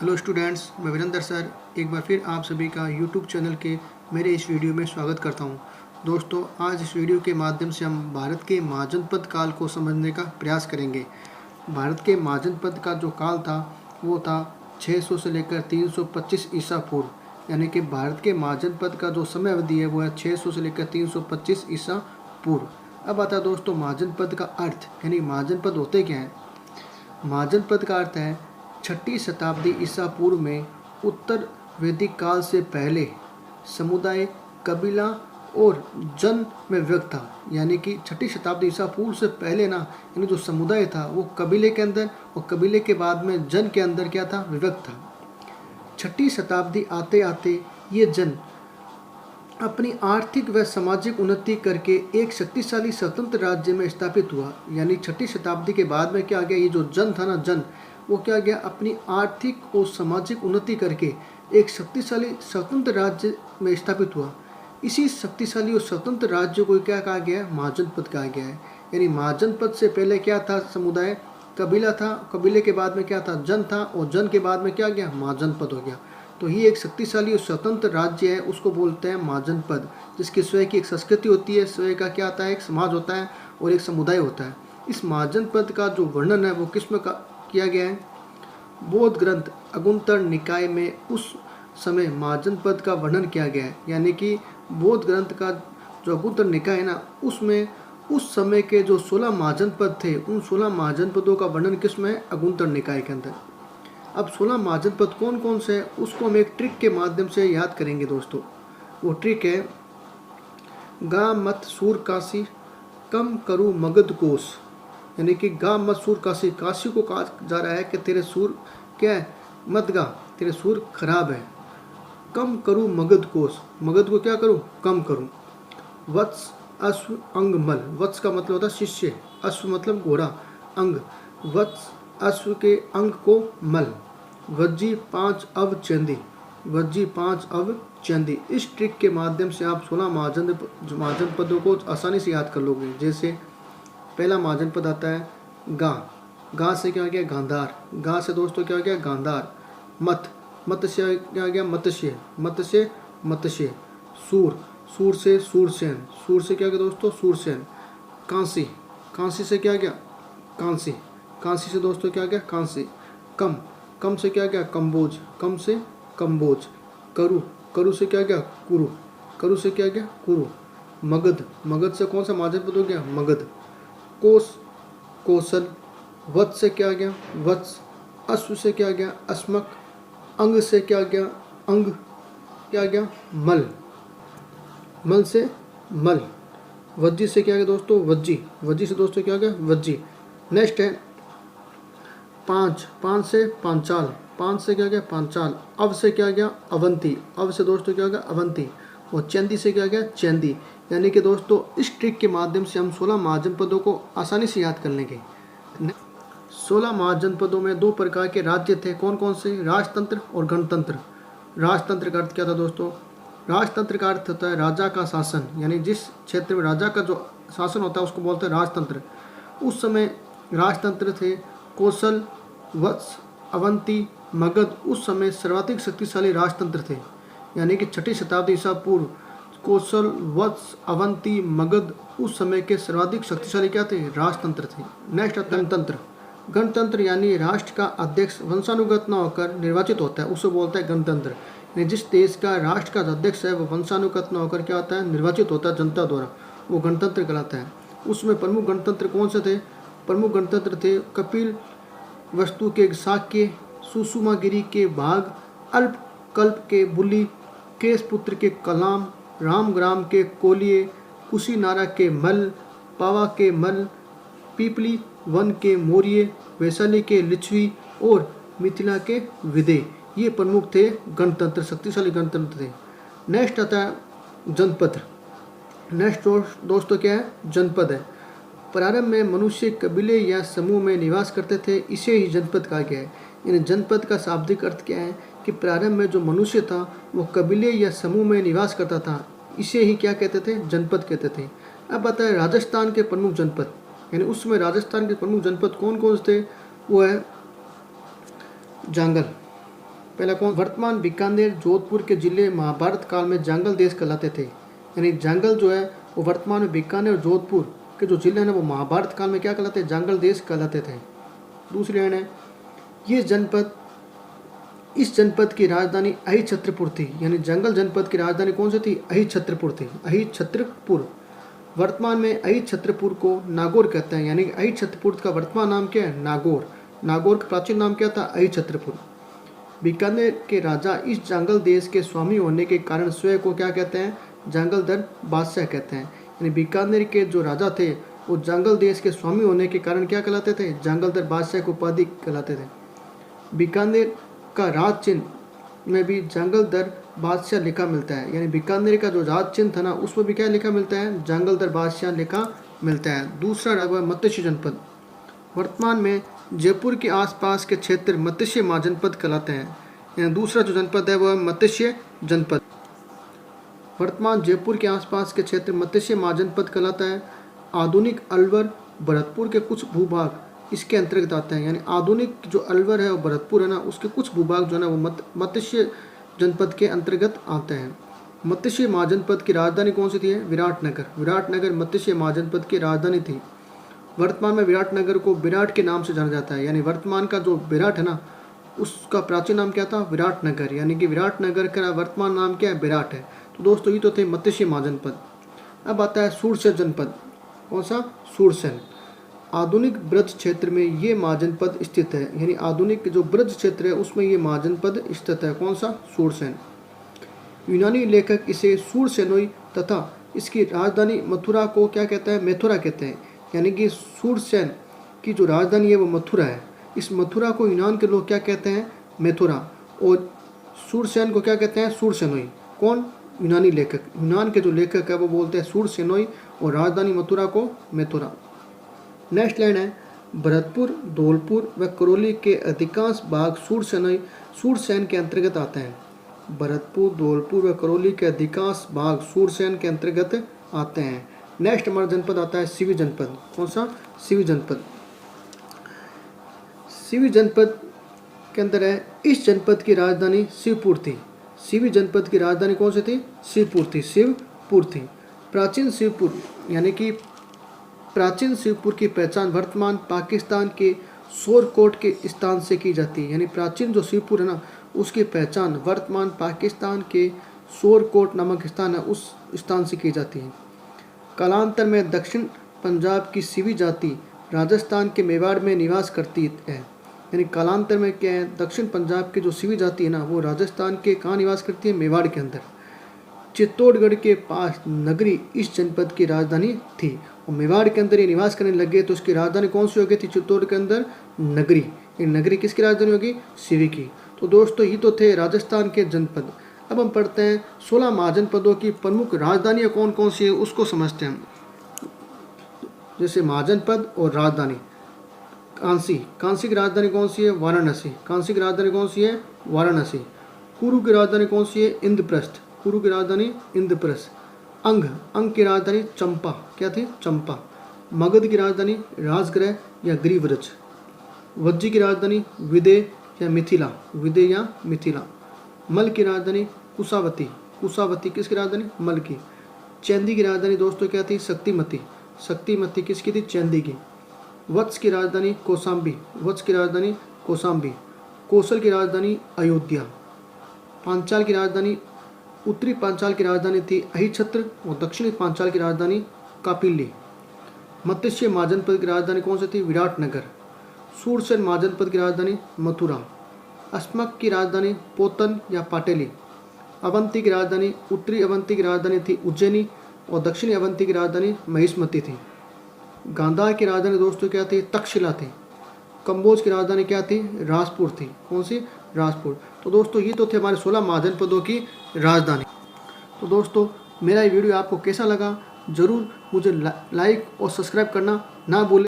Hello students, मैं Virendra sir एक बार फिर आप सभी का यूट्यूब चैनल के मेरे इस वीडियो में स्वागत करता हूं। दोस्तों, आज इस वीडियो के माध्यम से हम भारत के महाजनपद काल को समझने का प्रयास करेंगे। भारत के महाजनपद का जो काल था वो था 600 से लेकर 325 ईसा पूर्व, यानी कि भारत के महाजनपद का जो समय अवधि है वो है 600 से लेकर 325 ईसा पूर्व। अब आता है दोस्तों महाजनपद का अर्थ, यानी महाजनपद होते क्या हैं। महाजनपद का अर्थ है 6ठी शताब्दी ईसा पूर्व में उत्तर वैदिक काल से पहले समुदाय, कबीला और जन में व्यक्त था। यानी कि 6ठी शताब्दी ईसा पूर्व से पहले ना, यानी जो समुदाय था वो कबीले के अंदर और कबीले के बाद में जन के अंदर क्या था, विभक्त था। 6ठी शताब्दी आते आते ये जन अपनी आर्थिक व सामाजिक उन्नति करके एक शक्तिशाली स्वतंत्र राज्य में स्थापित हुआ। यानी 6ठी शताब्दी के बाद में क्या गया, ये जो जन था ना, जन वो क्या गया, अपनी आर्थिक और सामाजिक उन्नति करके एक शक्तिशाली स्वतंत्र राज्य में स्थापित हुआ। इसी शक्तिशाली और स्वतंत्र राज्य को क्या कहा गया है, महाजनपद कहा गया है। यानी महाजनपद से पहले क्या था, समुदाय, कबीला था, कबीले के बाद में क्या था, जन था, और जन के बाद में क्या गया, महाजनपद हो गया। तो ये एक शक्तिशाली और स्वतंत्र राज्य है, उसको बोलते हैं महाजनपद, जिसकी स्वयं की एक संस्कृति होती है, स्वयं का क्या आता है, एक समाज होता है और एक समुदाय होता है। इस महाजनपद का जो वर्णन है वो किसमें किया गया है, बौद्ध ग्रंथ अगुंतर निकाय में उस समय महाजनपद का वर्णन किया गया है। यानी कि बौद्ध ग्रंथ का जो अगुंतर निकाय है ना, उसमें उस समय के जो 16 महाजनपद थे, उन 16 महाजनपदों का वर्णन किसमें है, अगुंतर निकाय के अंदर। अब 16 महाजनपद कौन कौन से हैं उसको हम एक ट्रिक के माध्यम से याद करेंगे दोस्तों। वो ट्रिक है, गा मत सूर काशी कम करूँ मगध कोश। यानी कि गा मत सूर काशी, काशी को कहा जा रहा है कि तेरे सूर क्या है, मत गा, तेरे सूर खराब है। कम करूँ मगध कोश, मगध को क्या करूँ, कम करूँ। वत्स अश्व अंग मल, वत्स का मतलब होता है शिष्य, अश्व मतलब घोड़ा, अंग, वत्स अश्व के अंग को मल। वज्जी 5 अव चंदी, वज्जी 5 अव चंदी। इस ट्रिक के माध्यम से आप 16 महाजनपदों को आसानी से याद कर लोगे। जैसे पहला महाजनपद आता है गा, गा से क्या हो गया, गांधार, गा से दोस्तों क्या हो गया, गांधार। मत, मत से क्या हो गया, मत्स्य, मत से मत्स्य। सूर, सूर से सूरसेन, सूर से क्या हो गया दोस्तों, सूरसेन। कांसी, कांसी से क्या हो गया, कांसी, कांसी से दोस्तों क्या हो गया, कांसी। कम, कम से क्या गया, कंबोज, कम से कंबोज। करु, करु से क्या गया, कुरु, करु से क्या गया, कुरु। मगध, मगध से कौन सा महाजनपद हो गया, मगध। कोस, कौशल। वत्स से क्या गया, वत्स। अश्व से क्या गया, अस्मक। अंग से क्या गया, अंग, क्या गया, मल, मल से मल। वज्जी से क्या गया दोस्तों, वज्जी, वज्जी से दोस्तों क्या गया, वज्जी। नेक्स्ट है पांच, पांच से पांचाल, पांच से क्या गया, पांचाल। अब से क्या गया, अवंती, अब से दोस्तों क्या गया, अवंती। और चंदी से क्या गया, चंदी। यानी कि दोस्तों इस ट्रिक के माध्यम से हम 16 महाजनपदों को आसानी से याद कर लेंगे। 16 महाजनपदों में 2 प्रकार के राज्य थे, कौन कौन से, राजतंत्र और गणतंत्र। राजतंत्र का अर्थ क्या था दोस्तों, राजतंत्र का अर्थ होता है राजा का शासन, यानी जिस क्षेत्र में राजा का जो शासन होता है उसको बोलते हैं राजतंत्र। उस समय राजतंत्र थे कौशल, वत्स, अवंती, मगध। उस समय सर्वाधिक शक्तिशाली राजतंत्र थे। यानी कि 6ठी शताब्दी ईसा पूर्व कौशल, वत्स, अवंती, मगध उस समय के सर्वाधिक शक्तिशाली क्या थे, राजतंत्र थे। नेक्स्ट आता है गणतंत्र। गणतंत्र यानी राष्ट्र का अध्यक्ष वंशानुगत न होकर निर्वाचित होता है, उसे बोलता है गणतंत्र। यानी जिस देश का राष्ट्र का अध्यक्ष है वो वंशानुगत न होकर क्या होता है, निर्वाचित होता है जनता द्वारा, वो गणतंत्र कहलाता है। उसमें प्रमुख गणतंत्र कौन से थे, प्रमुख गणतंत्र थे कपिल वस्तु के शाक्य, सुषुमागिरी के भाग, अल्पकल्प के बुली, केशपुत्र के कलाम, रामग्राम के कोलिये, कुशीनारा के मल, पावा के मल, पीपली वन के मौर्य, वैशाली के लिच्छवी और मिथिला के विदे। ये प्रमुख थे गणतंत्र, शक्तिशाली गणतंत्र थे। नेक्स्ट आता है जनपद। नेक्स्ट दोस्तों क्या है, जनपद है। प्रारंभ में मनुष्य कबीले या समूह में निवास करते थे, इसे ही जनपद कहा गया है। यानी जनपद का शाब्दिक अर्थ क्या है कि प्रारंभ में जो मनुष्य था वो कबीले या समूह में निवास करता था, इसे ही क्या कहते थे, जनपद कहते थे। अब आता है राजस्थान के प्रमुख जनपद। यानी उस समय राजस्थान के प्रमुख जनपद कौन कौन से थे, वो है जांगल, पहला कौन? वर्तमान बीकानेर जोधपुर के जिले महाभारत काल में जांगल देश कहलाते थे। यानी जांगल जो है वो वर्तमान में बीकानेर और जोधपुर के जो जिले हैं ना वो महाभारत काल में क्या कहलाते हैं? जांगल देश कहलाते थे। दूसरी लाइन है, इस जनपद की राजधानी अहिछत्रपुर थी। यानी जंगल जनपद की राजधानी कौन सी थी? अहिछत्रपुर थी। अहिछत्रपुर। वर्तमान में अहिछत्रपुर को नागौर कहते हैं। यानी अहिछत्रपुर का वर्तमान नाम क्या है? नागौर। नागौर का प्राचीन नाम क्या था? अहिछत्रपुर। बीकानेर के राजा इस जांगल देश के स्वामी होने के कारण स्वयं को क्या कहते हैं? जांगलदर बादशाह कहते हैं। यानी बीकानेर के जो राजा थे वो जांगल देश के स्वामी होने के कारण क्या कहलाते थे? जांगलदर बादशाह की उपाधि कहलाते थे। बीकानेर का राज चिन्ह में भी जांगलदर बादशाह लिखा मिलता है। यानी बीकानेर का जो राज चिन्ह था ना उसमें भी क्या लिखा मिलता है? जांगलदर बादशाह लिखा मिलता है। दूसरा रहा मत्स्य जनपद। वर्तमान में जयपुर के आसपास के क्षेत्र मत्स्य महाजनपद कहलाते हैं। यानी दूसरा जो जनपद है वह मत्स्य जनपद। वर्तमान जयपुर के आसपास के क्षेत्र मत्स्य महाजनपद कहलाता है। आधुनिक अलवर भरतपुर के कुछ भूभाग इसके अंतर्गत आते हैं। यानी आधुनिक जो अलवर है और भरतपुर है ना उसके कुछ भूभाग जो है ना वो मत्स्य जनपद के अंतर्गत आते हैं। मत्स्य महाजनपद की राजधानी कौन सी थी? विराटनगर। विराटनगर मत्स्य महाजनपद की राजधानी थी। वर्तमान में विराटनगर को विराट के नाम से जाना जाता है। यानी वर्तमान का जो विराट है ना उसका प्राचीन नाम क्या था? विराटनगर। यानी कि विराटनगर का वर्तमान नाम क्या है? विराट है। तो दोस्तों ये तो थे मत्स्य महाजनपद। अब आता है सूरसेन जनपद। कौन सा? सूरसेन। आधुनिक ब्रज क्षेत्र में ये महाजनपद स्थित है। यानी आधुनिक जो ब्रज क्षेत्र है उसमें ये महाजनपद स्थित है। कौन सा? सूरसेन। यूनानी लेखक इसे सूरसेनोई तथा इसकी राजधानी मथुरा को क्या कहता है? मेथुरा कहते हैं। यानी कि सूरसेन की जो राजधानी है वो मथुरा है। इस मथुरा को यूनान के लोग क्या कहते हैं? मेथुरा। और सूरसेन को क्या कहते हैं? सूरसेनोई। कौन? यूनानी लेखक। यूनान के जो लेखक है वो बोलते हैं सूरसेनोई और राजधानी मथुरा को मेथुरा। नेक्स्ट लाइन है, भरतपुर, धौलपुर व करौली के अधिकांश भाग सूरसेन के अंतर्गत आते हैं। भरतपुर, धौलपुर व करौली के अधिकांश भाग सूरसेन के अंतर्गत आते हैं। नेक्स्ट हमारा जनपद आता है सिवी जनपद। कौन सा? सिवी जनपद। सिवी जनपद के अंदर है, इस जनपद की राजधानी शिवपुर थी। सिवी जनपद की राजधानी कौन सी थी? शिवपुर थी। शिवपुर थी। प्राचीन शिवपुर यानी कि प्राचीन शिवपुर की पहचान वर्तमान पाकिस्तान के सोरकोट के स्थान से की जाती है। यानी प्राचीन जो शिवपुर है ना उसकी पहचान वर्तमान पाकिस्तान के सोरकोट नामक स्थान है उस स्थान से की जाती है। कालांतर में दक्षिण पंजाब की सिवी जाति राजस्थान के मेवाड़ में निवास करती है। यानी कालांतर में क्या है? दक्षिण पंजाब की जो सिवी जाति है ना वो राजस्थान के कहाँ निवास करती है? मेवाड़ के अंदर। चित्तौड़गढ़ के पास नगरी इस जनपद की राजधानी थी और मेवाड़ के अंदर ये निवास करने लगे तो उसकी राजधानी कौन सी हो गई थी? चित्तौड़ के अंदर नगरी। ये नगरी किसकी राजधानी होगी? सिवी की। तो दोस्तों ये तो थे राजस्थान के जनपद। अब हम पढ़ते हैं 16 महाजनपदों की प्रमुख राजधानियाँ कौन कौन सी है उसको समझते हैं। जैसे महाजनपद और राजधानी। कांसी की राजधानी कौन सी है? वाराणसी। कांसी की राजधानी कौन सी है? वाराणसी। कुरु की राजधानी कौन सी है? इंद्रप्रस्थ। कुरु की राजधानी इंद्रप्रस्थ। अंग की राजधानी चंपा। क्या थी? चंपा। मगध की राजधानी राजगृह या गिरिव्रज। वज्जी की राजधानी विदेह या मिथिला। विदेह या मिथिला। मल की राजधानी कुशावती। कुशावती किसकी राजधानी? मल की। चैंदी की राजधानी दोस्तों क्या थी? शक्तिमती। शक्तिमती किसकी थी? चैंदी की। वत्स की राजधानी कौशाम्बी। वत्स की राजधानी कौशाम्बी। कौशल की राजधानी अयोध्या। पांचाल की राजधानी उत्तरी पांचाल की राजधानी थी अहिछत्र और दक्षिणी पांचाल की राजधानी कापिली। मत्स्य महाजनपद की राजधानी कौन सी थी? विराटनगर। सूरसेन महाजनपद की राजधानी मथुरा। अस्मक की राजधानी पोतन या पाटेली। अवंती की राजधानी उत्तरी अवंती की राजधानी थी उज्जैनी और दक्षिणी अवंती की राजधानी महिष्मती थी। गांधार की राजधानी दोस्तों क्या थी? तक्षशिला थी। कंबोज की राजधानी क्या थी? राजपुर थी। कौन सी? राजपुर। तो दोस्तों ये तो थे हमारे 16 महाजनपदों की राजधानी। तो दोस्तों मेरा ये वीडियो आपको कैसा लगा ज़रूर मुझे लाइक और सब्सक्राइब करना ना भूलें।